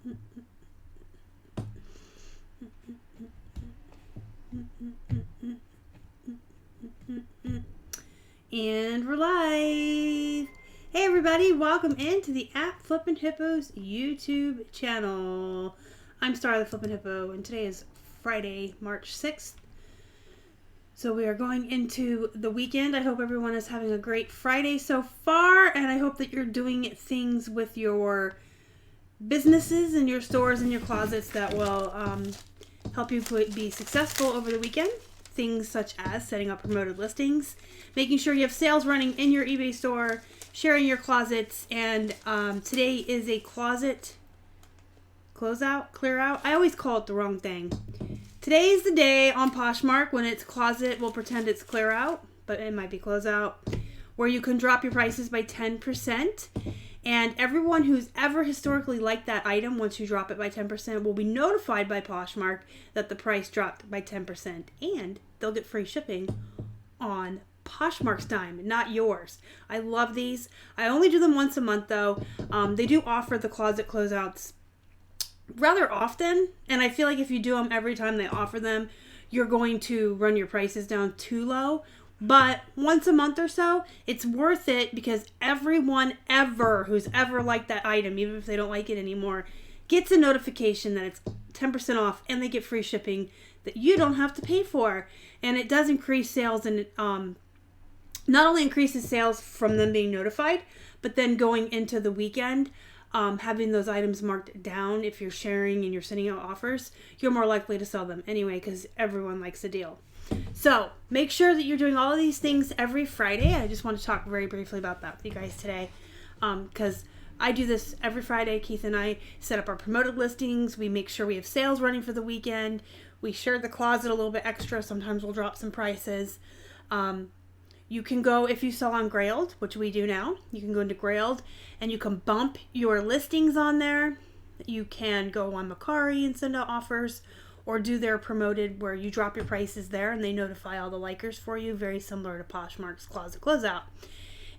And we're live. Hey everybody, welcome into the Flippin' Hippos YouTube channel. I'm Star the Flippin' Hippo, and today is Friday, March 6th. So we are going into the weekend. I hope everyone is having a great Friday so far, and I hope that you're doing things with your businesses and your stores and your closets that will help you be successful over the weekend. Things such as setting up promoted listings, making sure you have sales running in your eBay store, sharing your closets, and today is a closet closeout, clear out. I always call it the wrong thing. Today is the day on Poshmark when it's closet, we'll pretend it's clear out, but it might be closeout, where you can drop your prices by 10%. And everyone who's ever historically liked that item, once you drop it by 10%, will be notified by Poshmark that the price dropped by 10%. And they'll get free shipping on Poshmark's dime, not yours. I love these. I only do them once a month, though. They do offer the closet closeouts rather often. And I feel like if you do them every time they offer them, you're going to run your prices down too low. But once a month or so, it's worth it because everyone who's ever liked that item, even if they don't like it anymore, gets a notification that it's 10% off and they get free shipping that you don't have to pay for. And it does increase sales, and it not only increases sales from them being notified, but then going into the weekend, having those items marked down, if you're sharing and you're sending out offers, you're more likely to sell them anyway because everyone likes a deal. So make sure that you're doing all of these things every Friday. I just want to talk very briefly about that with you guys today, because I do this every Friday. Keith and I set up our promoted listings. We make sure we have sales running for the weekend. We share the closet a little bit extra. Sometimes we'll drop some prices. You can go, if you sell on Grailed, which we do now, you can go into Grailed and you can bump your listings on there. You can go on Macari and send out offers, or do their promoted where you drop your prices there and they notify all the likers for you. Very similar to Poshmark's Closet Closeout.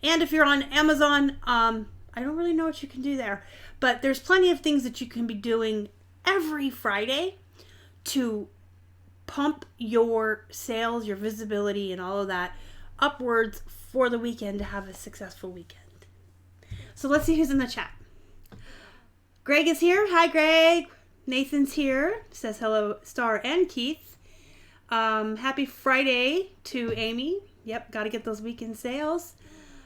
And if you're on Amazon, I don't really know what you can do there, but there's plenty of things that you can be doing every Friday to pump your sales, your visibility, and all of that upwards for the weekend to have a successful weekend. So let's see who's in the chat. Greg is here. Hi, Greg. Nathan's here, says hello, Star and Keith. Happy Friday to Amy. Yep, got to get those weekend sales.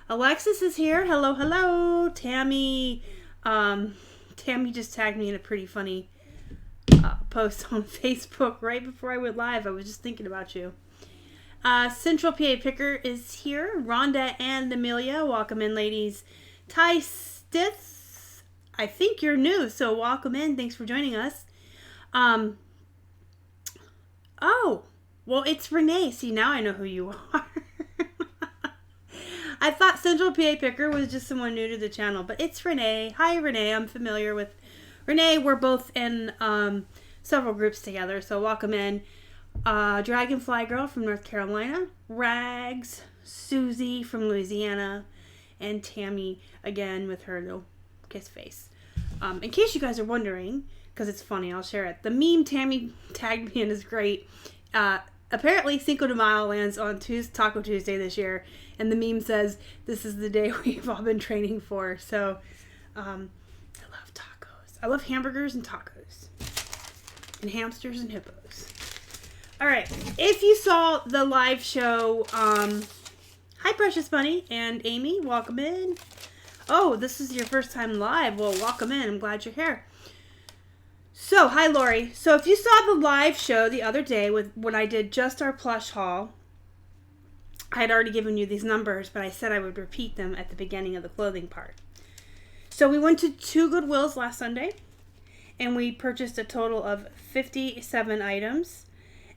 Alexis is here. Hello, hello. Tammy. Tammy just tagged me in a pretty funny post on Facebook right before I went live. I was just thinking about you. Central PA Picker is here. Rhonda and Amelia. Welcome in, ladies. Ty Stith. I think you're new, so welcome in. Thanks for joining us. Oh, well, it's Renee. See, now I know who you are. I thought Central PA Picker was just someone new to the channel, but it's Renee. Hi, Renee. I'm familiar with Renee. We're both in several groups together, so welcome in. Dragonfly Girl from North Carolina. Rags. Susie from Louisiana. And Tammy, again, with her little kiss face. In case you guys are wondering, because it's funny, I'll share it. The meme Tammy tagged me in is great. Apparently Cinco de Mayo lands on Taco Tuesday this year, and the meme says, "This is the day we've all been training for." So, I love tacos. I love hamburgers and tacos. And hamsters and hippos. Alright, if you saw the live show, hi Precious Bunny and Amy, welcome in. Oh, this is your first time live. Well, welcome in. I'm glad you're here. So, hi, Lori. So, if you saw the live show the other day when I did just our plush haul, I had already given you these numbers, but I said I would repeat them at the beginning of the clothing part. So, we went to 2 Goodwills last Sunday, and we purchased a total of 57 items,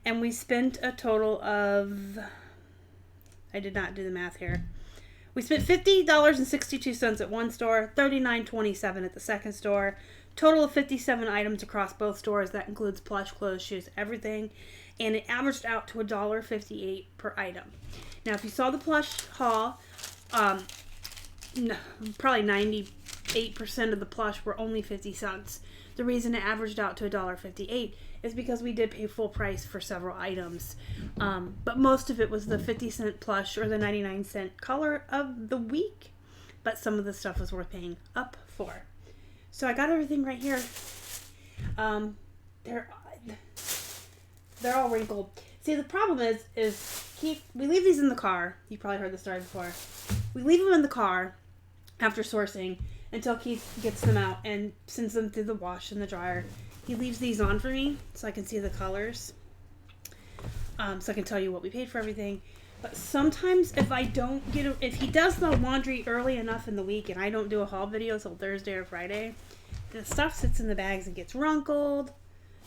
and we spent a total of, I did not do the math here. We spent $50.62 at one store, $39.27 at the second store. Total of 57 items across both stores. That includes plush, clothes, shoes, everything. And it averaged out to $1.58 per item. Now, if you saw the plush haul, probably 90 8% of the plush were only 50 cents. The reason it averaged out to $1.58 is because we did pay full price for several items. But most of it was the 50-cent plush or the 99-cent color of the week. But some of the stuff was worth paying up for. So I got everything right here. They're all wrinkled. See, the problem is we leave these in the car. You probably heard the story before. We leave them in the car after sourcing until Keith gets them out and sends them through the wash and the dryer. He leaves these on for me so I can see the colors. So I can tell you what we paid for everything. But sometimes if he does the laundry early enough in the week and I don't do a haul video until Thursday or Friday, the stuff sits in the bags and gets wrinkled.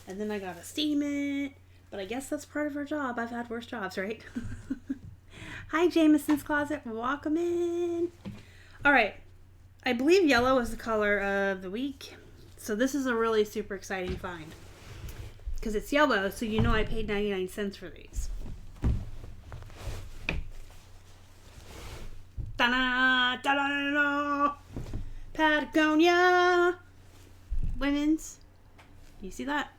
And then I gotta steam it. But I guess that's part of our job. I've had worse jobs, right? Hi, Jameson's Closet. Welcome in. All right. I believe yellow is the color of the week. So this is a really super exciting find. Because it's yellow, so you know I paid 99 cents for these. Ta-da! Ta-da-da-da! Patagonia! Women's. Do you see that?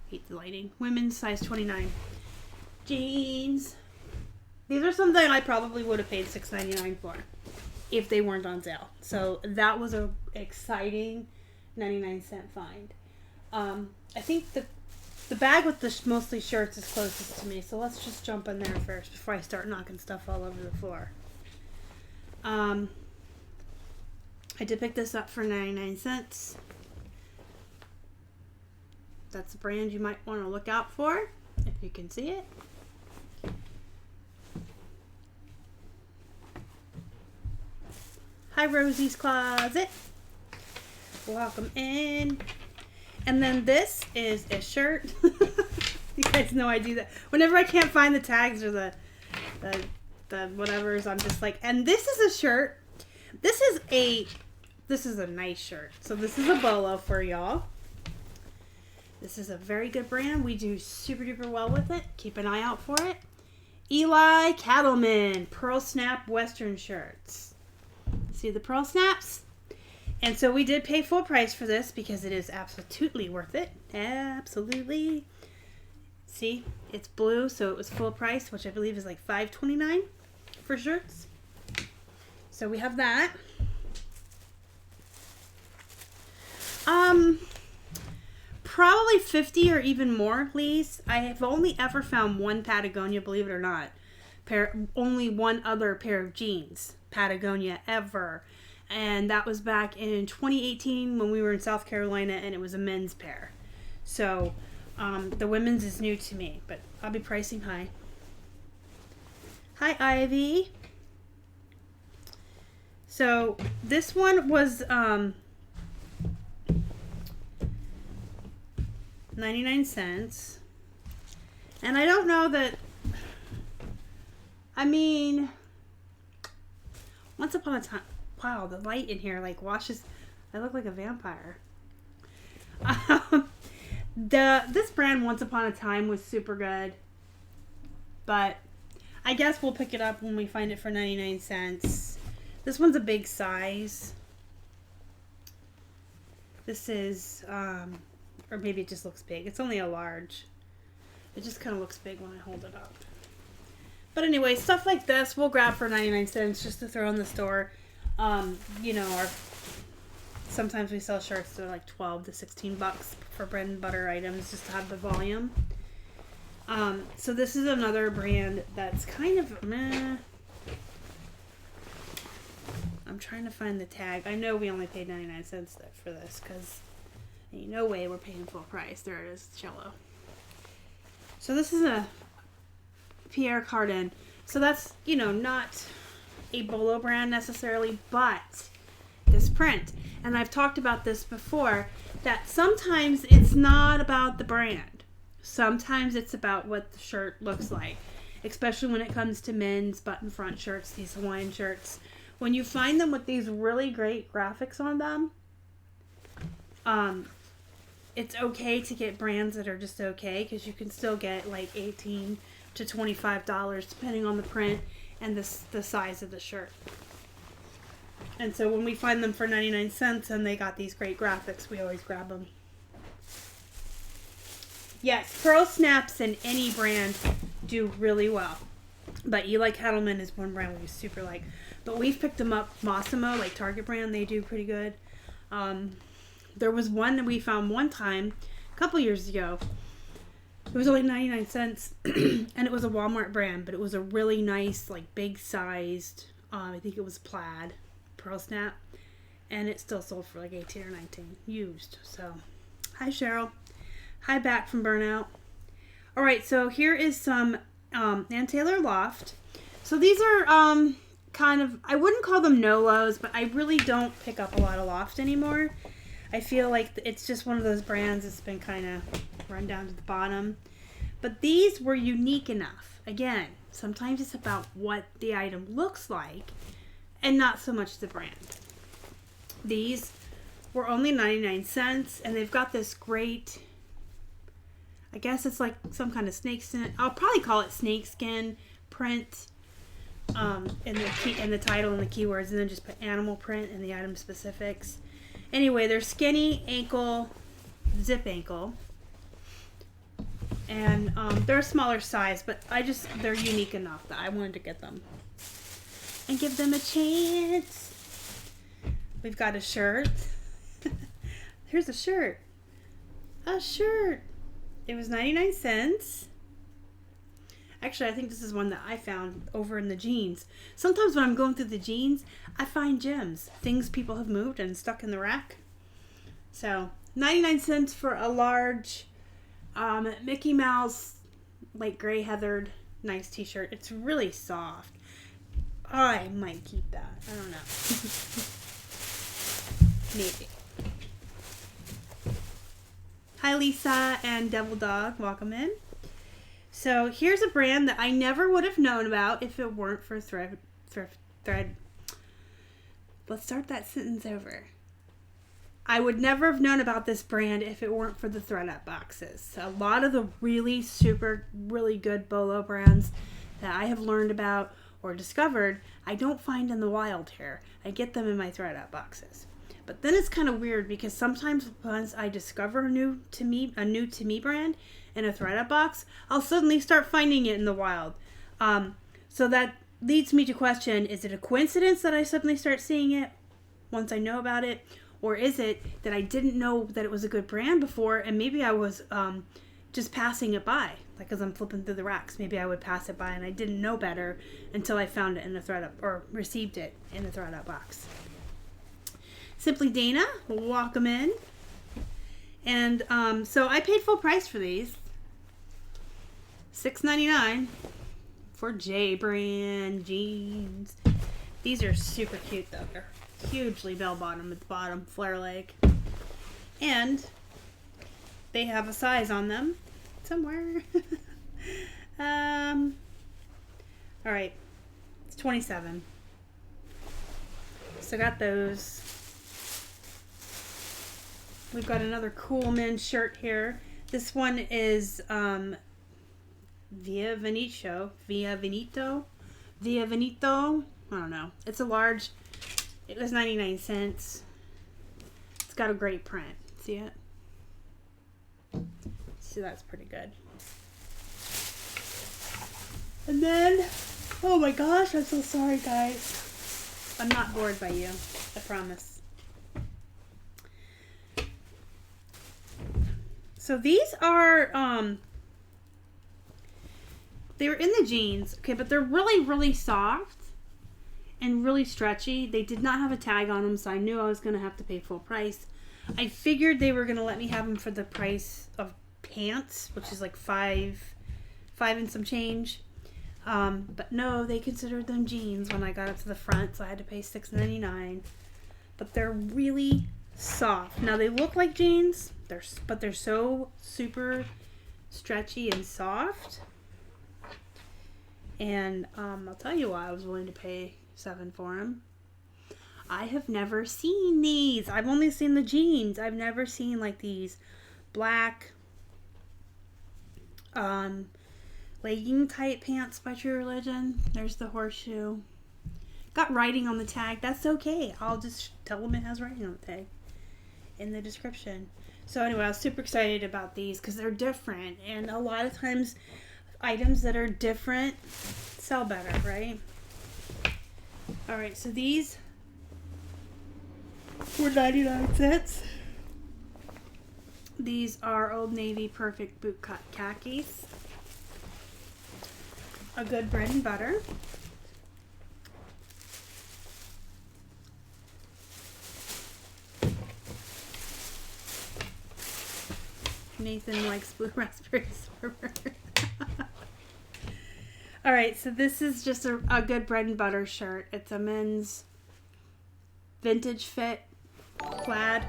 Hate the lighting. Women's size 29. Jeans. These are something I probably would have paid $6.99 for if they weren't on sale. So that was a exciting 99-cent find. I think the bag with the mostly shirts is closest to me. So let's just jump in there first before I start knocking stuff all over the floor. I did pick this up for 99 cents. That's a brand you might want to look out for if you can see it. Hi, Rosie's Closet. Welcome in. And then this is a shirt. You guys know I do that. Whenever I can't find the tags or the whatevers, I'm just like, and this is a shirt. This is a nice shirt. So this is a bolo for y'all. This is a very good brand. We do super duper well with it. Keep an eye out for it. Eli Cattleman Pearl Snap Western shirts. See the pearl snaps? And so we did pay full price for this because it is absolutely worth it. Absolutely. See, it's blue, so it was full price, which I believe is like $5.29 for shirts. So we have that. Probably 50 or even more, please. I have only ever found one Patagonia, believe it or not. Only one other pair of jeans, Patagonia, ever. And that was back in 2018 when we were in South Carolina, and it was a men's pair. So, the women's is new to me, but I'll be pricing high. Hi, Ivy. So, this one was 99 cents. And I don't know that, I mean, once upon a time, wow, the light in here like washes, I look like a vampire. This brand Once Upon a Time was super good, but I guess we'll pick it up when we find it for 99 cents. This one's a big size. This is, or maybe it just looks big. It's only a large. It just kind of looks big when I hold it up. But anyway, stuff like this we'll grab for 99 cents just to throw in the store. You know, sometimes we sell shirts that are like 12 to 16 bucks for bread and butter items just to have the volume. So this is another brand that's kind of meh. I'm trying to find the tag. I know we only paid 99 cents for this because ain't no way we're paying full price. There it is, cello. So this is a Pierre Cardin. So that's, you know, not a bolo brand necessarily, but this print. And I've talked about this before, that sometimes it's not about the brand. Sometimes it's about what the shirt looks like, especially when it comes to men's button front shirts, these Hawaiian shirts. When you find them with these really great graphics on them, it's okay to get brands that are just okay, because you can still get like $18 to $25 depending on the print and the size of the shirt. And so when we find them for 99 cents and they got these great graphics, we always grab them. Yes, pearl snaps in any brand do really well. But Eli Cattleman is one brand we super like. But we've picked them up. Massimo, like Target brand, they do pretty good. There was one that we found one time, a couple years ago. It was only 99 cents. And it was a Walmart brand. But it was a really nice, like big sized, I think it was plaid pearl snap. And it still sold for like 18 or 19 used. So, hi Cheryl. Hi back from burnout. Alright, so here is some Ann Taylor Loft. So these are kind of, I wouldn't call them no-lows, but I really don't pick up a lot of Loft anymore. I feel like it's just one of those brands that's been kind of run down to the bottom. But these were unique enough. Again, sometimes it's about what the item looks like and not so much the brand. These were only 99 cents and they've got this great, I guess it's like some kind of snakeskin. I'll probably call it snakeskin print in the title and the keywords, and then just put animal print and the item specifics. Anyway, they're skinny ankle, zip ankle, and they're a smaller size, but they're unique enough that I wanted to get them and give them a chance. We've got a shirt. Here's a shirt. A shirt. It was 99 cents. Actually, I think this is one that I found over in the jeans. Sometimes when I'm going through the jeans, I find gems. Things people have moved and stuck in the rack. So, 99 cents for a large Mickey Mouse, like gray heathered, nice t-shirt. It's really soft. I might keep that. I don't know. Maybe. Hi Lisa and Devil Dog, welcome in. So here's a brand that I never would have known about if it weren't for Thrift. Let's start that sentence over. I would never have known about this brand if it weren't for the ThredUp boxes. A lot of the really really good Bolo brands that I have learned about or discovered, I don't find in the wild here. I get them in my ThredUp boxes. But then it's kind of weird because sometimes once I discover a new to me brand in a ThredUp box, I'll suddenly start finding it in the wild. So that leads me to question, is it a coincidence that I suddenly start seeing it once I know about it? Or is it that I didn't know that it was a good brand before and maybe I was just passing it by? Like as I'm flipping through the racks, maybe I would pass it by and I didn't know better until I found it in a ThredUp or received it in a ThredUp box. Simply Dana, welcome in. And so I paid full price for these. $6.99 for J brand jeans. These are super cute though. They're hugely bell bottom at the bottom, flare leg. And they have a size on them somewhere. Alright. It's 27. So I got those. We've got another cool men's shirt here. This one is Via Veneto. I don't know. It's a large. It was 99 cents. It's got a great print. See it? See, that's pretty good. And then, oh my gosh, I'm so sorry, guys. I'm not bored by you. I promise. So these are, they were in the jeans, okay, but they're really, really soft and really stretchy. They did not have a tag on them, so I knew I was going to have to pay full price. I figured they were going to let me have them for the price of pants, which is like five and some change. But no, they considered them jeans when I got up to the front, so I had to pay $6.99. But they're really soft. Now they look like jeans, but they're so super stretchy and soft. And I'll tell you why I was willing to pay $7 for them. I have never seen these. I've only seen the jeans. I've never seen like these black legging type pants by True Religion. There's the horseshoe. got writing on the tag, that's okay. I'll just tell them it has writing on the tag in the description. So anyway, I was super excited about these because they're different. And a lot of times, items that are different sell better, right? Alright, so these were 99 cents. These are Old Navy Perfect Boot Cut Khakis. A good bread and butter. Nathan likes blue raspberry sorbet. Alright, so this is just a good bread and butter shirt. It's a men's vintage fit plaid.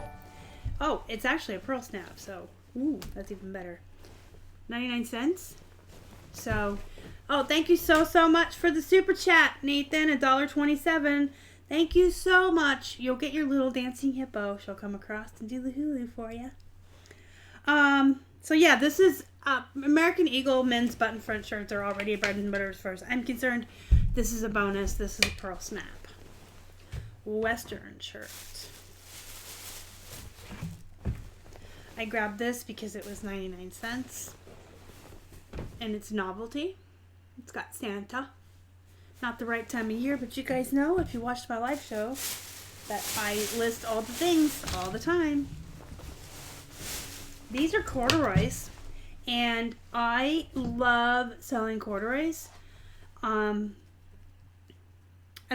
Oh, it's actually a pearl snap, so ooh, that's even better. 99 cents. So, oh, thank you so much for the super chat, Nathan, $1.27. Thank you so much. You'll get your little dancing hippo. She'll come across and do the hulu for you. So yeah, this is American Eagle men's button front shirts are already bread and butter as far as I'm concerned. This is a bonus. This is a pearl snap. Western shirt. I grabbed this because it was 99 cents. And it's novelty. It's got Santa. Not the right time of year, but you guys know if you watched my live show that I list all the things all the time. These are corduroys, and I love selling corduroys as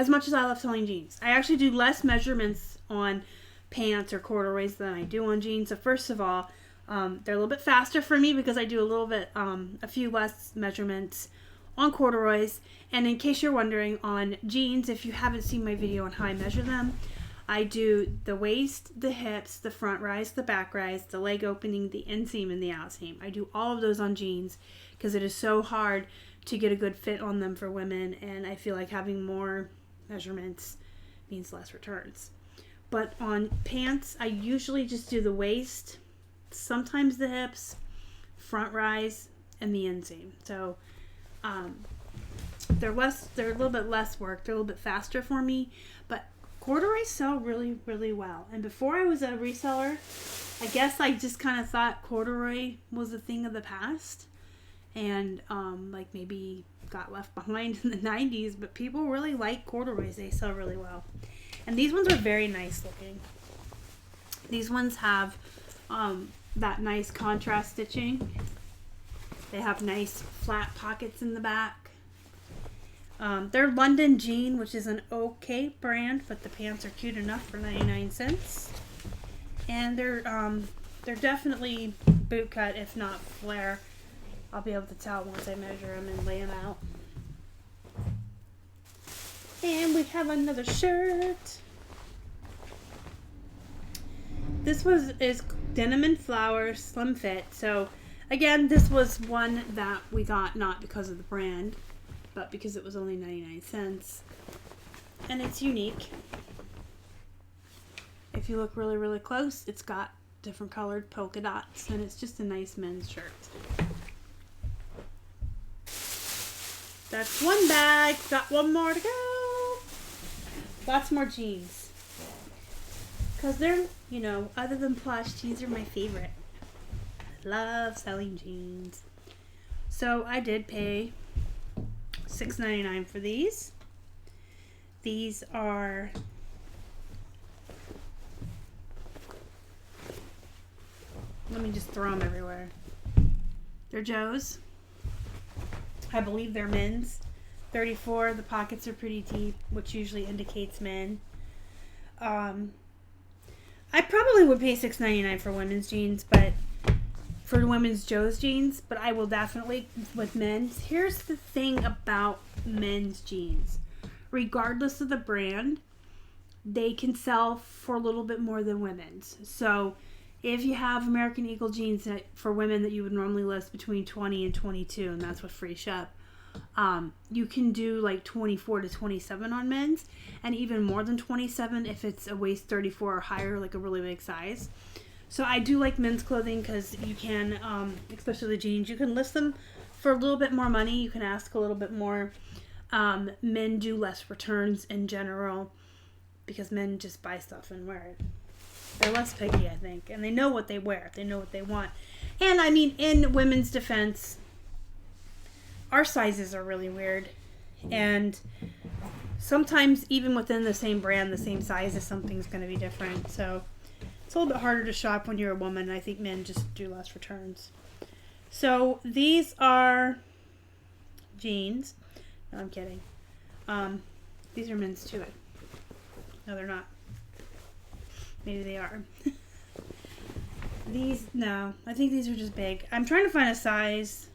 much as I love selling jeans. I actually do less measurements on pants or corduroys than I do on jeans. So first of all, they're a little bit faster for me because I do a few less measurements on corduroys. And in case you're wondering, on jeans, if you haven't seen my video on how I measure them, I do the waist, the hips, the front rise, the back rise, the leg opening, the inseam, and the outseam. I do all of those on jeans because it is so hard to get a good fit on them for women, and I feel like having more measurements means less returns. But on pants, I usually just do the waist, sometimes the hips, front rise, and the inseam. So they're a little bit less work. They're a little bit faster for me, but corduroys sell really, really well. And before I was a reseller, I guess I just kind of thought corduroy was a thing of the past, and like maybe got left behind in the 90s, but people really like corduroys. They sell really well. And these ones are very nice looking. These ones have that nice contrast stitching. They have nice flat pockets in the back. They're London Jean, which is an okay brand, but the pants are cute enough for 99 cents. And they're definitely boot cut, if not flare. I'll be able to tell once I measure them and lay them out. And we have another shirt. This is denim and flowers, slim fit. So again, this was one that we got not because of the brand, but because it was only 99 cents. And it's unique. If you look really, really close, it's got different colored polka dots, and it's just a nice men's shirt. That's one bag. Got one more to go. Lots more jeans. Because they're, other than Plush, jeans are my favorite. I love selling jeans. So I did pay $6.99 for these. These are let me just throw them everywhere. They're Joe's. I believe they're men's. 34. The pockets are pretty deep, which usually indicates men. I probably would pay $6.99 for women's jeans, but for women's Joe's jeans, but I will definitely with men's. Here's the thing about men's jeans. Regardless of the brand, they can sell for a little bit more than women's. So if you have American Eagle jeans for women that you would normally list between 20 and 22, and that's with free ship, you can do like 24 to 27 on men's, and even more than 27 if it's a waist 34 or higher, like a really big size. So I do like men's clothing because you can, especially the jeans, you can list them for a little bit more money. You can ask a little bit more. Men do less returns in general because men just buy stuff and wear it. They're less picky, I think, and they know what they wear. They know what they want. And I mean, in women's defense, our sizes are really weird, and sometimes even within the same brand, the same size, something's going to be different. So it's a little bit harder to shop when you're a woman. I think men just do less returns. So these are jeans. No, I'm kidding. These are men's too. No, they're not. Maybe they are. No, I think these are just big. I'm trying to find a size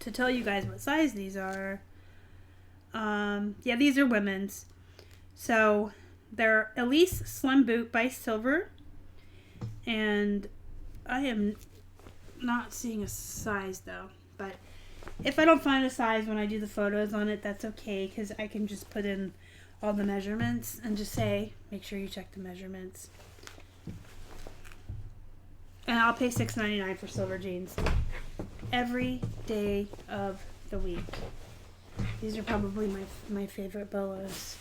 to tell you guys what size these are. Yeah, these are women's. So they're Elise Slim Boot by Silver. And I am not seeing a size though. But if I don't find a size when I do the photos on it, that's okay, because I can just put in all the measurements and just say, make sure you check the measurements. And I'll pay $6.99 for silver jeans every day of the week. These are probably my favorite bolos.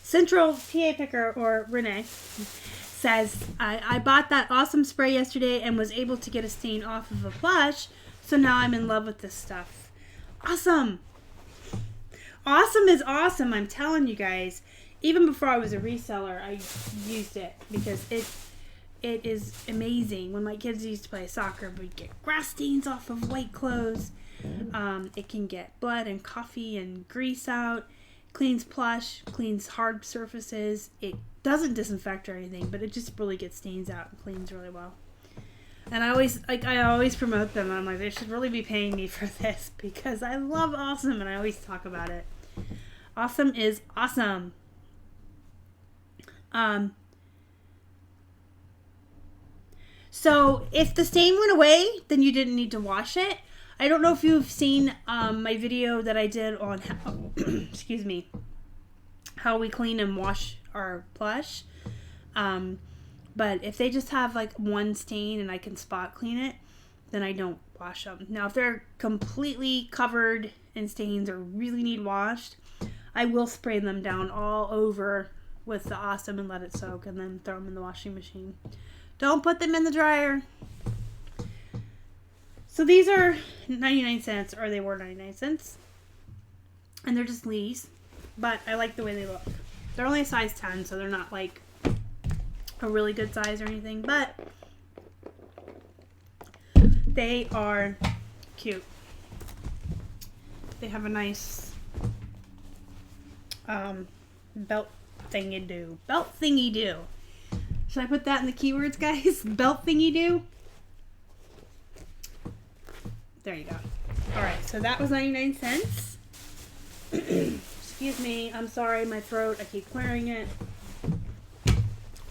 Central PA Picker, or Renee, says, I bought that awesome spray yesterday and was able to get a stain off of a plush, so now I'm in love with this stuff. Awesome! Awesome is awesome, I'm telling you guys. Even before I was a reseller, I used it because it is amazing. When my kids used to play soccer, we'd get grass stains off of white clothes. It can get blood and coffee and grease out. Cleans plush, cleans hard surfaces. It doesn't disinfect or anything, but it just really gets stains out and cleans really well. And I always promote them. I'm like, they should really be paying me for this because I love Awesome and I always talk about it. Awesome is awesome. So if the stain went away, then you didn't need to wash it. I don't know if you've seen my video that I did on how, excuse me, how we clean and wash our plush. But if they just have like one stain and I can spot clean it, then I don't wash them. Now, if they're completely covered in stains or really need washed, I will spray them down all over with the Awesome and let it soak and then throw them in the washing machine. Don't put them in the dryer. So these are 99 cents, or they were 99 cents. And they're just Lee's, but I like the way they look. They're only a size 10, so they're not like a really good size or anything, but they are cute. They have a nice belt thingy-do. Belt thingy-do. Should I put that in the keywords, guys? Belt thingy-do? There you go. Alright, so that was 99 cents. Excuse me. I'm sorry, my throat. I keep clearing it.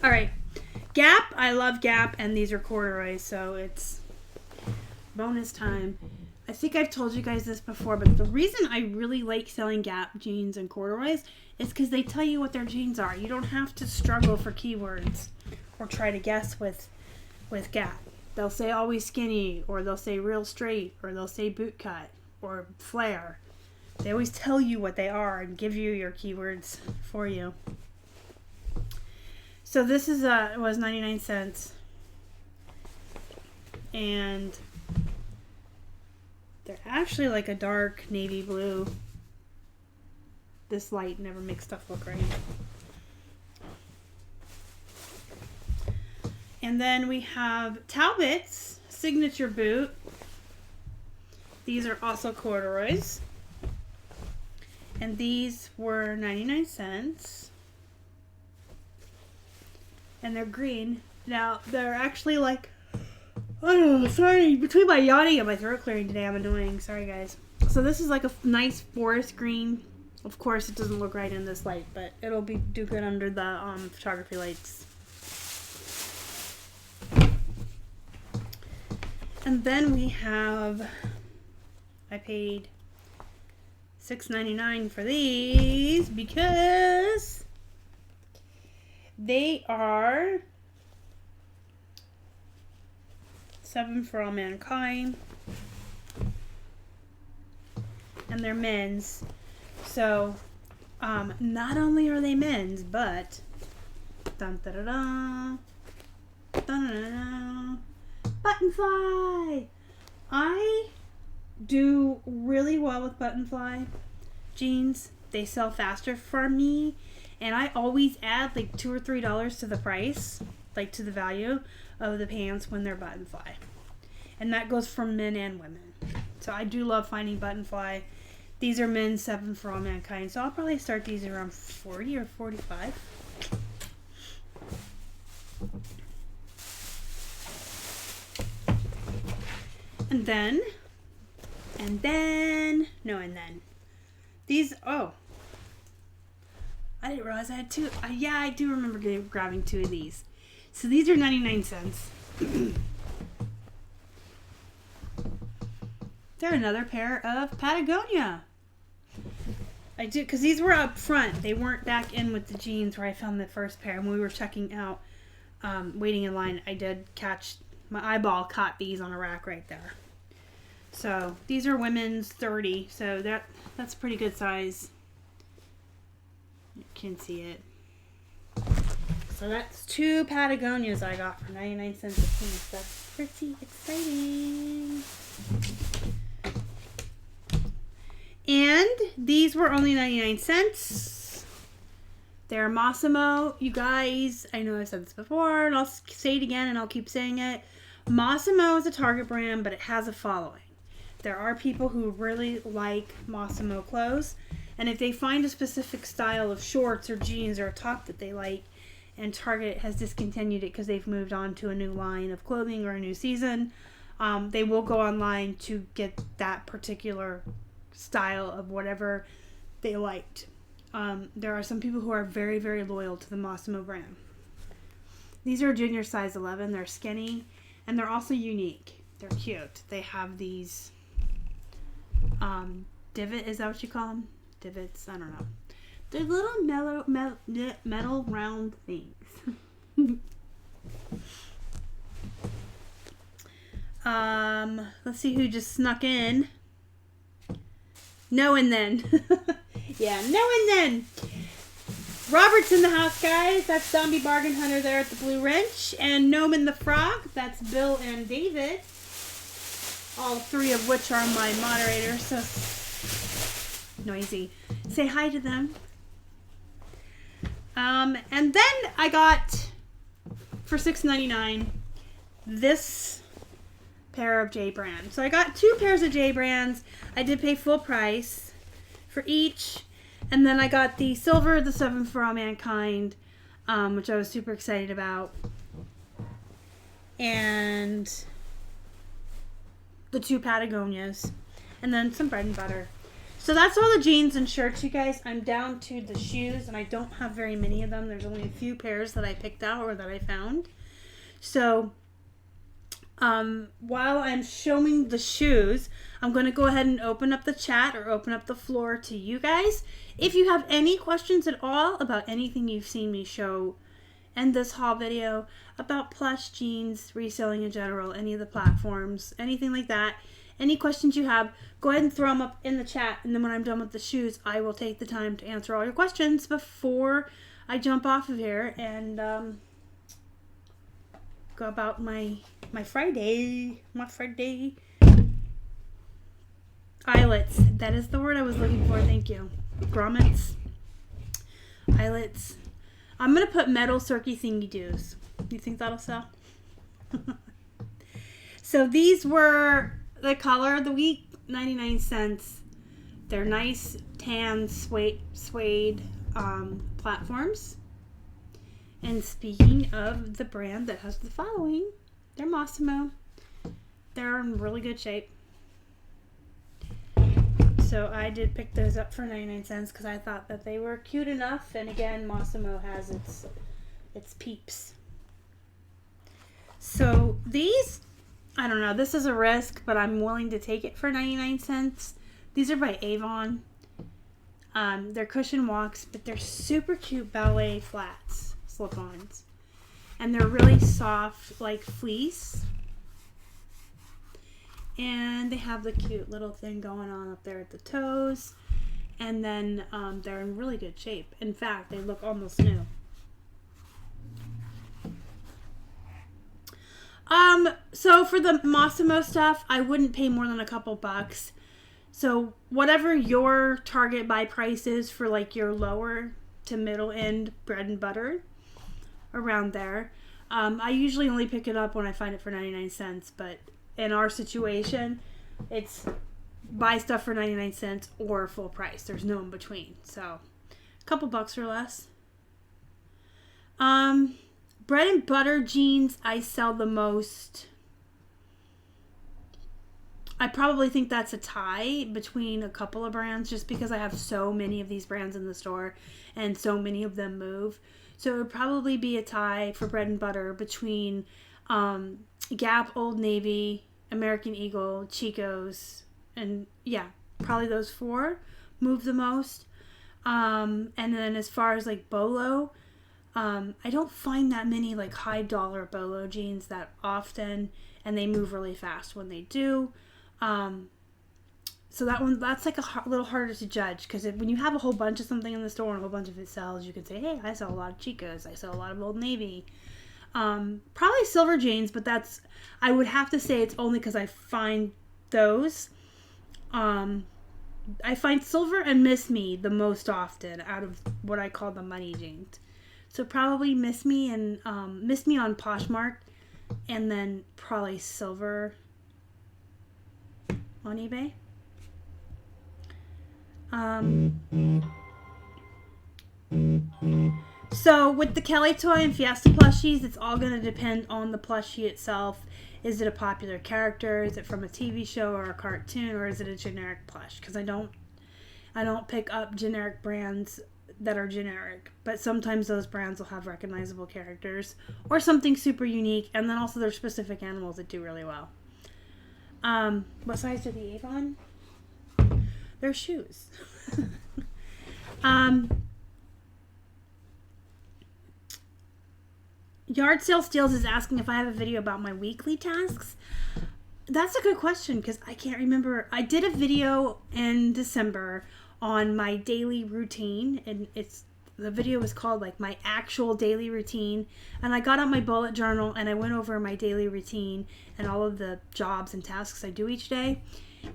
Alright. Gap. I love Gap, and these are corduroys, so it's bonus time. I think I've told you guys this before, but the reason I really like selling Gap jeans and corduroys is because they tell you what their jeans are. You don't have to struggle for keywords or try to guess with Gap. They'll say always skinny, or they'll say real straight, or they'll say boot cut, or flare. They always tell you what they are and give you your keywords for you. So this is it was 99 cents. And they're actually like a dark navy blue. This light never makes stuff look right. And then we have Talbot's signature boot. These are also corduroys. And these were 99 cents. And they're green. Now, they're actually like, oh, sorry, between my yawning and my throat clearing today, I'm annoying. Sorry, guys. So this is like a nice forest green. Of course, it doesn't look right in this light, but it'll do good under the photography lights. And then we have, I paid $6.99 for these because they are 7 for All Mankind. And they're men's. So, not only are they men's, but dun da da da, dun da da da, button fly. I do really well with button fly jeans. They sell faster for me, and I always add like $2 or $3 to the price, like to the value of the pants when they're button fly, and that goes for men and women. So I do love finding button fly. These are men's 7 for All Mankind, so I'll probably start these around 40 or 45. And then these, oh, I didn't realize I had two. Yeah, I do remember grabbing 2 of these. So these are 99 cents. They're another pair of Patagonia. I do, because these were up front. They weren't back in with the jeans where I found the first pair. When we were checking out, waiting in line, I did catch, my eyeball caught these on a rack right there. So these are women's 30, so that's pretty good size. You can see it. So that's 2 Patagonias I got for 99 cents a piece. That's pretty exciting. And these were only 99 cents. They're Massimo. You guys, I know I've said this before, and I'll say it again, and I'll keep saying it. Massimo is a Target brand, but it has a following. There are people who really like Massimo clothes, and if they find a specific style of shorts or jeans or a top that they like, and Target has discontinued it because they've moved on to a new line of clothing or a new season, they will go online to get that particular style of whatever they liked. There are some people who are very, very loyal to the Massimo brand. These are junior size 11. They're skinny, and they're also unique. They're cute. They have these divot, is that what you call them? Divots? I don't know. They're little metal round things. Let's see who just snuck in. No and then. Yeah, no and then. Robert's in the house, guys. That's Zombie Bargain Hunter there at the Blue Wrench. And Noman the Frog. That's Bill and David. All 3 of which are my moderators. So noisy. Say hi to them. And then I got, for $6.99, this pair of J Brand. So I got 2 pairs of J Brands. I did pay full price for each. And then I got the silver, the 7 for All Mankind, which I was super excited about. And the 2 Patagonias. And then some bread and butter. So that's all the jeans and shirts, you guys. I'm down to the shoes, and I don't have very many of them. There's only a few pairs that I picked out or that I found. So while I'm showing the shoes, I'm going to go ahead and open up the chat or open up the floor to you guys. If you have any questions at all about anything you've seen me show in this haul video, about Plush jeans, reselling in general, any of the platforms, anything like that, any questions you have, go ahead and throw them up in the chat. And then when I'm done with the shoes, I will take the time to answer all your questions before I jump off of here and go about my Friday. My Friday. Eyelets. That is the word I was looking for. Thank you. Grommets. Eyelets. I'm going to put metal cirky thingy doos. You think that'll sell? So these were the color of the week, 99 cents. They're nice tan suede platforms. And speaking of the brand that has the following, they're Massimo. They're in really good shape. So I did pick those up for 99 cents because I thought that they were cute enough. And again, Massimo has its peeps. So these, I don't know, this is a risk, but I'm willing to take it for 99 cents. These are by Avon. They're cushion walks, but they're super cute ballet flats, slip-ons. And they're really soft, like fleece. And they have the cute little thing going on up there at the toes. And then they're in really good shape. In fact, they look almost new. So for the Massimo stuff, I wouldn't pay more than a couple bucks. So whatever your target buy price is for like your lower to middle end bread and butter, around there. I usually only pick it up when I find it for 99 cents, but in our situation, it's buy stuff for 99 cents or full price. There's no in between. So a couple bucks or less. Bread and butter jeans I sell the most. I probably think that's a tie between a couple of brands just because I have so many of these brands in the store and so many of them move. So it would probably be a tie for bread and butter between Gap, Old Navy, American Eagle, Chico's, and yeah, probably those four move the most. And then as far as like Bolo, I don't find that many like high dollar Bolo jeans that often, and they move really fast when they do. So that's like a little harder to judge because when you have a whole bunch of something in the store and a whole bunch of it sells, you can say, hey, I sell a lot of Chico's, I sell a lot of Old Navy. Probably silver jeans, but I would have to say it's only because I find those. I find silver and Miss Me the most often out of what I call the money jeans. So probably Miss Me and Miss Me on Poshmark, and then probably silver on eBay. So with the Kelly Toy and Fiesta plushies, it's all going to depend on the plushie itself. Is it a popular character? Is it from a TV show or a cartoon, or is it a generic plush? Because I don't pick up generic brands that are generic, but sometimes those brands will have recognizable characters or something super unique, and then also there's specific animals that do really well. What size are the Avon? They're shoes. Yard Sale Steals is asking if I have a video about my weekly tasks. That's a good question because I can't remember. I did a video in December on my daily routine, and the video was called like my actual daily routine, and I got out my bullet journal and I went over my daily routine and all of the jobs and tasks I do each day.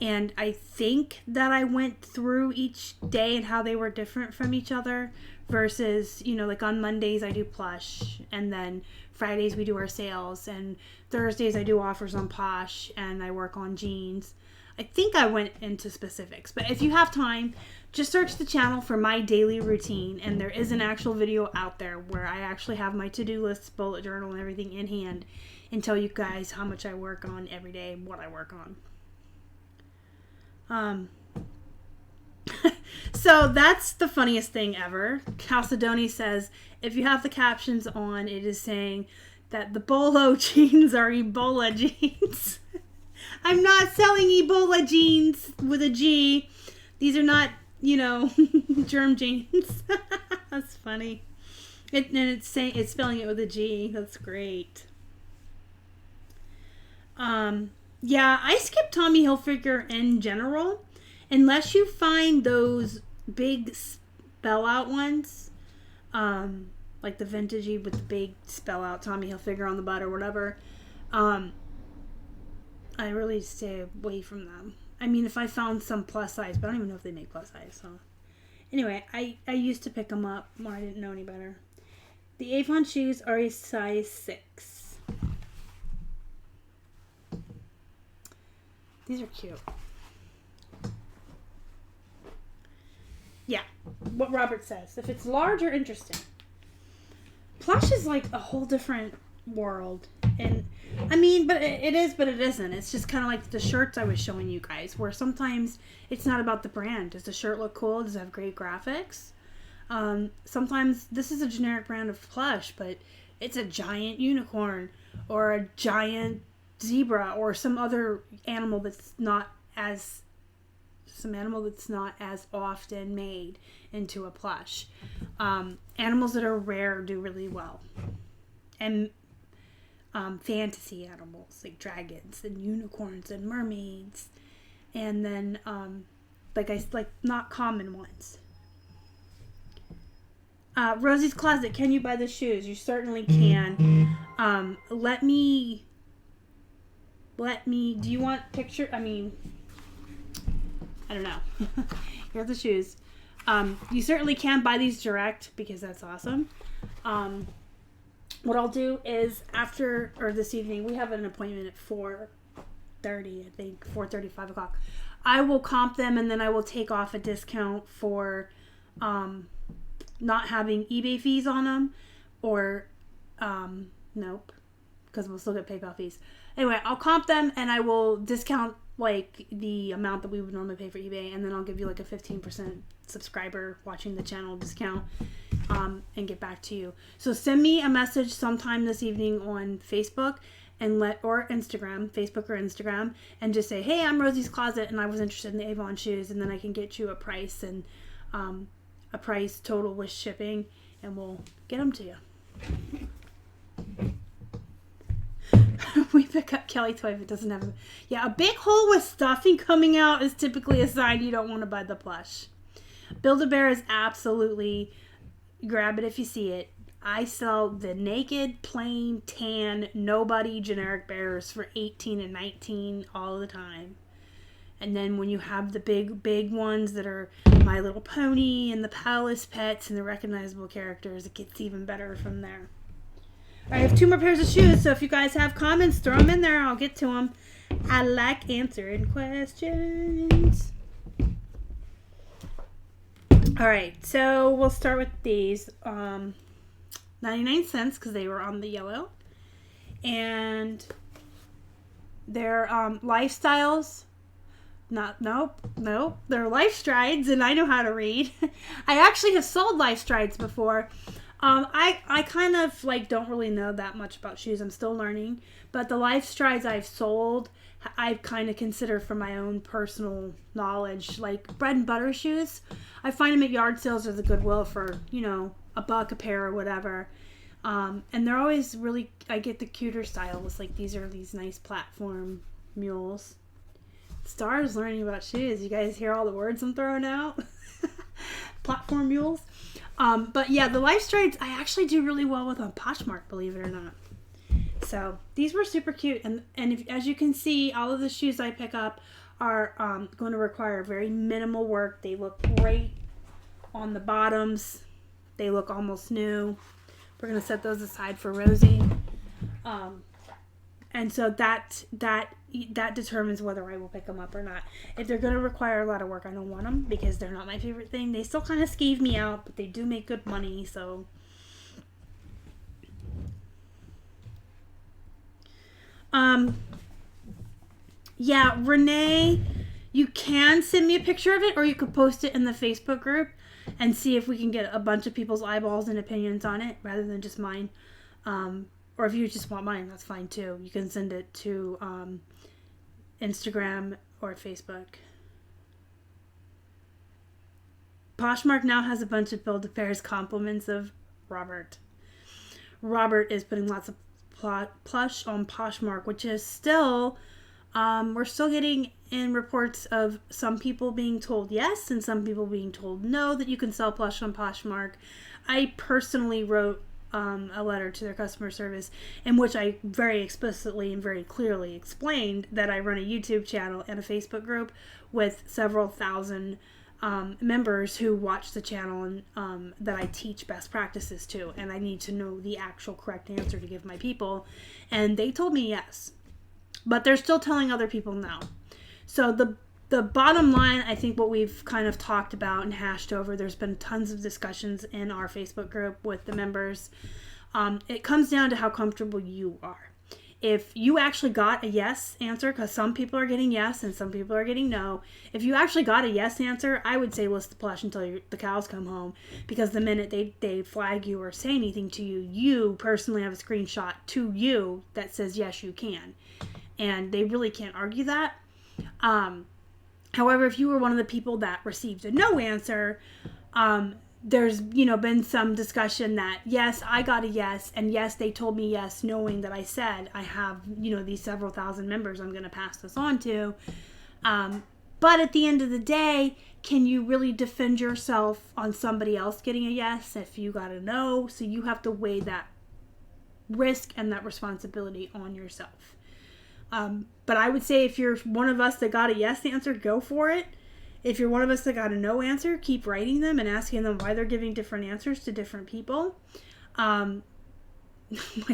And I think that I went through each day and how they were different from each other versus, like on Mondays I do Plush, and then Fridays we do our sales, and Thursdays I do offers on Posh, and I work on jeans. I think I went into specifics, but if you have time, just search the channel for my daily routine, and there is an actual video out there where I actually have my to-do lists, bullet journal, and everything in hand and tell you guys how much I work on every day, what I work on. So that's the funniest thing ever. Calcedoni says, if you have the captions on, it is saying that the Bolo jeans are Ebola jeans. I'm not selling Ebola jeans with a G. These are not, germ jeans. That's funny. And it's spelling it with a G. That's great. Yeah, I skip Tommy Hilfiger in general, unless you find those big spell out ones, like the vintagey with the big spell out Tommy Hilfiger on the butt or whatever. I really stay away from them. I mean, if I found some plus size, but I don't even know if they make plus size. So anyway, I used to pick them up when I didn't know any better. The Avon shoes are a size 6. These are cute. Yeah, what Robert says. If it's large or interesting. Plush is like a whole different world. And I mean, but it is, but it isn't. It's just kind of like the shirts I was showing you guys, where sometimes it's not about the brand. Does the shirt look cool? Does it have great graphics? Sometimes this is a generic brand of Plush, but it's a giant unicorn or a giant zebra or some other animal that's not as often made into a plush. Animals that are rare do really well. And fantasy animals like dragons and unicorns and mermaids, and then like not common ones. Rosie's Closet, can you buy the shoes? You certainly can. Let me, do you want picture? I mean, I don't know. Here's the shoes. You certainly can buy these direct because that's awesome. What I'll do is this evening, we have an appointment at 4:30, I think, 4:30, 5 o'clock. I will comp them and then I will take off a discount for, not having eBay fees on them, or nope, because we'll still get PayPal fees. Anyway, I'll comp them and I will discount like the amount that we would normally pay for eBay, and then I'll give you like a 15% subscriber watching the channel discount, and get back to you. So send me a message sometime this evening on Facebook or Instagram, Facebook or Instagram, and just say, hey, I'm Rosie's Closet and I was interested in the Avon shoes, and then I can get you a price and a price total with shipping, and we'll get them to you. We pick up Kelly toy if it doesn't have a big hole with stuffing coming out is typically a sign you don't want to buy the plush. Build-A-Bear is absolutely, grab it if you see it. I sell the naked, plain, tan, nobody generic bears for $18 and $19 all the time. And then when you have the big ones that are My Little Pony and the Palace Pets and the recognizable characters, it gets even better from there. All right, I have 2 more pairs of shoes, so if you guys have comments, throw them in there. I'll get to them. I like answering questions. All right, so we'll start with these. 99 cents because they were on the yellow. And they're lifestyles. Nope. They're Life Strides, and I know how to read. I actually have sold Life Strides before. I kind of like don't really know that much about shoes. I'm still learning, but the Life Strides I've sold, I kind of consider for my own personal knowledge, like bread and butter shoes. I find them at yard sales or the Goodwill for, $1 a pair or whatever. And they're always really, I get the cuter styles. Like these are these nice platform mules. Stars learning about shoes. You guys hear all the words I'm throwing out? Platform mules. But yeah, the Life Strides I actually do really well with on Poshmark, believe it or not. So these were super cute, and as you can see, all of the shoes I pick up are going to require very minimal work. They look great on the bottoms. They look almost new. We're going to set those aside for Rosie. And so that determines whether I will pick them up or not. If they're going to require a lot of work, I don't want them because they're not my favorite thing. They still kind of skeeve me out, but they do make good money, so. Yeah, Renee, you can send me a picture of it, or you could post it in the Facebook group and see if we can get a bunch of people's eyeballs and opinions on it rather than just mine. Or if you just want mine, that's fine too. You can send it to Instagram or Facebook. Poshmark now has a bunch of Build-A-Bears compliments of Robert. Robert is putting lots of plush on Poshmark, which is still, we're still getting in reports of some people being told yes and some people being told no that you can sell plush on Poshmark. I personally wrote a letter to their customer service in which I very explicitly and very clearly explained that I run a YouTube channel and a Facebook group with several thousand members who watch the channel and that I teach best practices to, and I need to know the actual correct answer to give my people, and they told me yes, but they're still telling other people no. So the bottom line, I think what we've kind of talked about and hashed over, there's been tons of discussions in our Facebook group with the members. It comes down to how comfortable you are. If you actually got a yes answer, because some people are getting yes and some people are getting no. If you actually got a yes answer, I would say list the plush until the cows come home, because the minute they flag you or say anything to you, you personally have a screenshot to you that says yes, you can. And they really can't argue that. However, if you were one of the people that received a no answer, there's, been some discussion that, yes, I got a yes, and yes, they told me yes, knowing that I said I have, these several thousand members I'm going to pass this on to. But at the end of the day, can you really defend yourself on somebody else getting a yes if you got a no? So you have to weigh that risk and that responsibility on yourself. But I would say if you're one of us that got a yes answer, go for it. If you're one of us that got a no answer, keep writing them and asking them why they're giving different answers to different people. My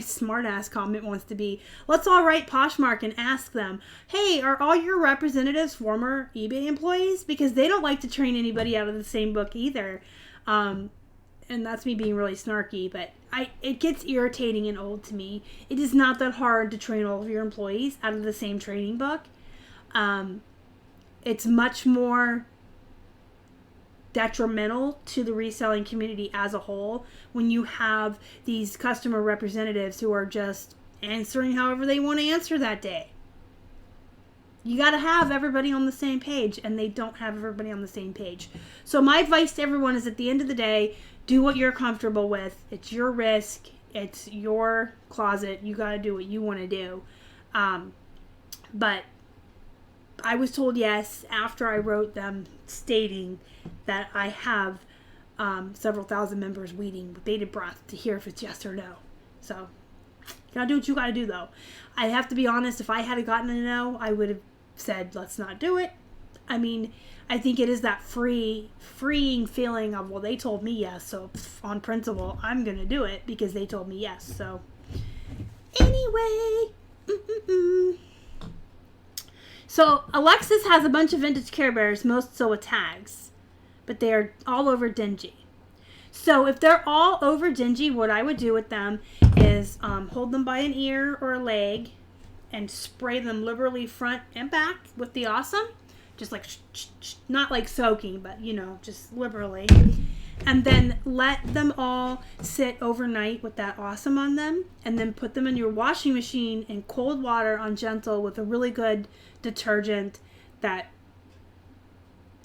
smart ass comment wants to be, let's all write Poshmark and ask them, hey, are all your representatives former eBay employees? Because they don't like to train anybody out of the same book either. And that's me being really snarky, but it gets irritating and old to me. It is not that hard to train all of your employees out of the same training book. It's much more detrimental to the reselling community as a whole when you have these customer representatives who are just answering however they want to answer that day. You got to have everybody on the same page, and they don't have everybody on the same page. So my advice to everyone is, at the end of the day, do what you're comfortable with. It's your risk. It's your closet. You got to do what you want to do. But I was told yes after I wrote them stating that I have several thousand members waiting with bated breath to hear if it's yes or no. So, you gotta do what you gotta do, though. I have to be honest, if I had gotten a no, I would have said, let's not do it. I mean, I think it is that freeing feeling of, well, they told me yes, so on principle, I'm gonna do it because they told me yes. So, anyway. So, Alexis has a bunch of vintage Care Bears, most so with tags, but they're all over dingy. So, if they're all over dingy, what I would do with them is hold them by an ear or a leg and spray them liberally front and back with the Awesome. Just like, not like soaking, but, just liberally. And then let them all sit overnight with that Awesome on them, and then put them in your washing machine in cold water on gentle with a really good detergent that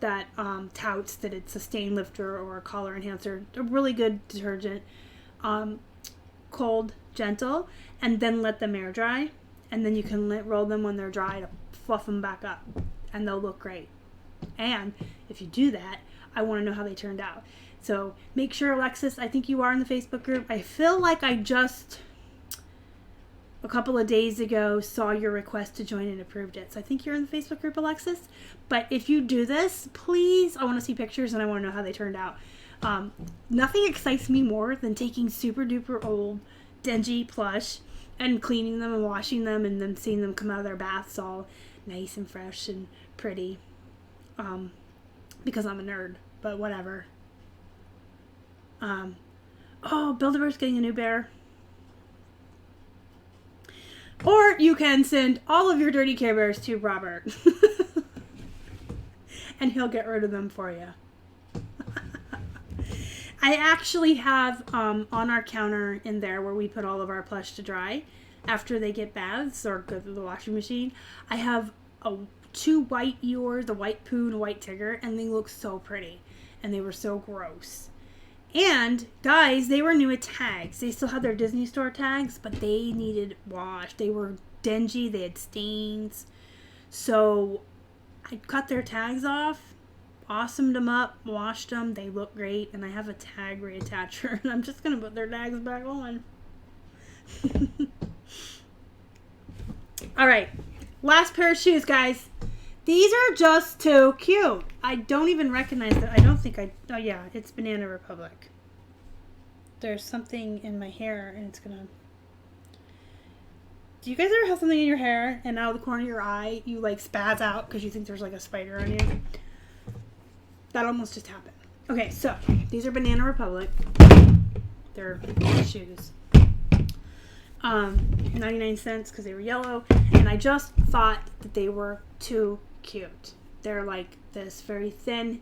touts that it's a stain lifter or a color enhancer. A really good detergent, cold, gentle, and then let them air dry. And then you can roll them when they're dry to fluff them back up, and they'll look great. And if you do that, I want to know how they turned out. So make sure, Alexis, I think you are in the Facebook group. I feel like I just, a couple of days ago, saw your request to join and approved it. So I think you're in the Facebook group, Alexis. But if you do this, please, I want to see pictures and I want to know how they turned out. Nothing excites me more than taking super duper old, dingy plush and cleaning them and washing them and then seeing them come out of their baths all nice and fresh and pretty. Because I'm a nerd, but whatever. Build-A-Bear's getting a new bear. Or you can send all of your dirty Care Bears to Robert. And he'll get rid of them for you. I actually have on our counter in there where we put all of our plush to dry after they get baths or go through the washing machine. I have two white Eeyores, a white Pooh and a white Tigger, and they look so pretty. And they were so gross. And, guys, they were new at tags. They still had their Disney Store tags, but they needed washed. They were dingy. They had stains. So, I cut their tags off, awesomed them up, washed them. They look great. And I have a tag reattacher. And I'm just going to put their tags back on. All right. Last pair of shoes, guys. These are just too cute. I don't even recognize them. I don't think oh yeah, it's Banana Republic. There's something in my hair and it's gonna... Do you guys ever have something in your hair and out of the corner of your eye you like spaz out because you think there's like a spider on you? That almost just happened. Okay, so these are Banana Republic. They're shoes. 99 cents because they were yellow, and I just thought that they were too cute. They're like this very thin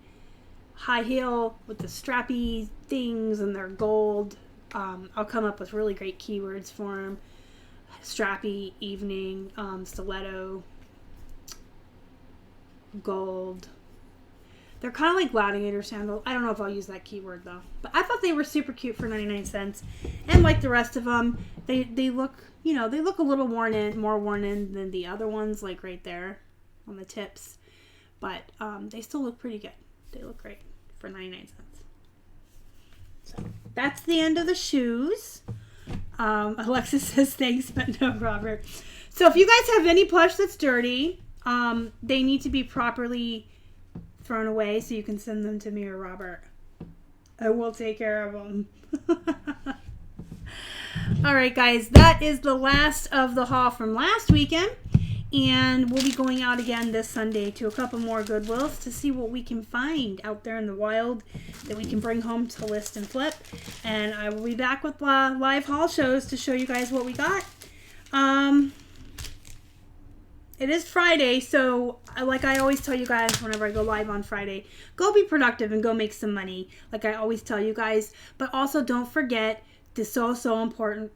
high heel with the strappy things, and they're gold. I'll come up with really great keywords for them. Strappy, evening, stiletto, gold. They're kind of like gladiator sandals. I don't know if I'll use that keyword though. But I thought they were super cute for 99 cents. And like the rest of them, they look, you know, they look a little more worn in than the other ones, like right there on the tips. But they still look pretty good. They look great for 99 cents. So that's the end of the shoes. Alexis says thanks, but no, Robert. So if you guys have any plush that's dirty, they need to be properly thrown away so you can send them to me or Robert. I will take care of them. All right, guys, that is the last of the haul from last weekend. And we'll be going out again this Sunday to a couple more Goodwills to see what we can find out there in the wild that we can bring home to list and flip. And I will be back with live haul shows to show you guys what we got. It is Friday, so like I always tell you guys whenever I go live on Friday, go be productive and go make some money, like I always tell you guys. But also don't forget the so important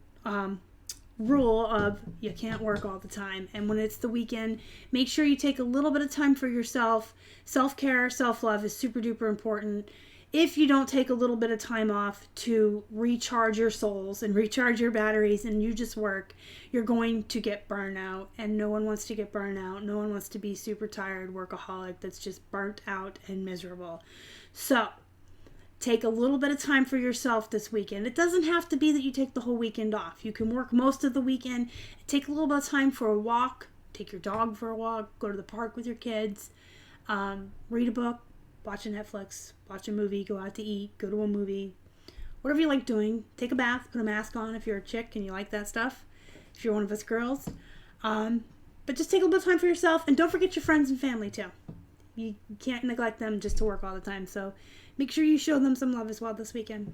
rule of you can't work all the time. And when it's the weekend, make sure you take a little bit of time for yourself. Self-care, self-love is super duper important. If you don't take a little bit of time off to recharge your souls and recharge your batteries and you just work, you're going to get burnout. And no one wants to get burnout. No one wants to be super tired workaholic that's just burnt out and miserable. So take a little bit of time for yourself this weekend. It doesn't have to be that you take the whole weekend off. You can work most of the weekend. Take a little bit of time for a walk. Take your dog for a walk. Go to the park with your kids. Read a book. Watch a Netflix. Watch a movie. Go out to eat. Go to a movie. Whatever you like doing. Take a bath. Put a mask on if you're a chick and you like that stuff. If you're one of us girls. But just take a little bit of time for yourself. And don't forget your friends and family too. You can't neglect them just to work all the time. So make sure you show them some love as well this weekend.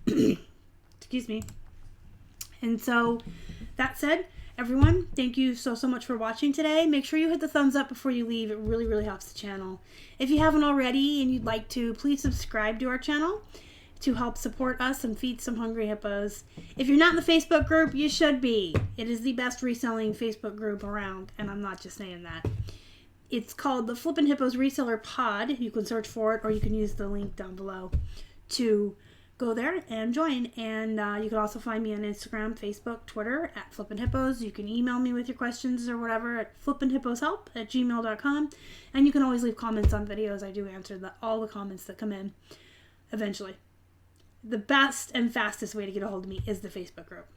Excuse me. And so, that said, everyone, thank you so much for watching today. Make sure you hit the thumbs up before you leave. It really, really helps the channel. If you haven't already and you'd like to, please subscribe to our channel to help support us and feed some hungry hippos. If you're not in the Facebook group, you should be. It is the best reselling Facebook group around, and I'm not just saying that. It's called the Flippin' Hippos Reseller Pod. You can search for it, or you can use the link down below to go there and join. And you can also find me on Instagram, Facebook, Twitter at Flippin' Hippos. You can email me with your questions or whatever at flippinhipposhelp@gmail.com. And you can always leave comments on videos. I do answer all the comments that come in eventually. The best and fastest way to get a hold of me is the Facebook group.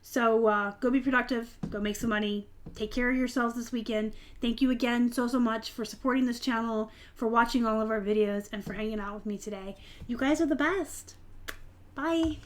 So go be productive, go make some money, take care of yourselves this weekend. Thank you again so much for supporting this channel, for watching all of our videos, and for hanging out with me today. You guys are the best. Bye.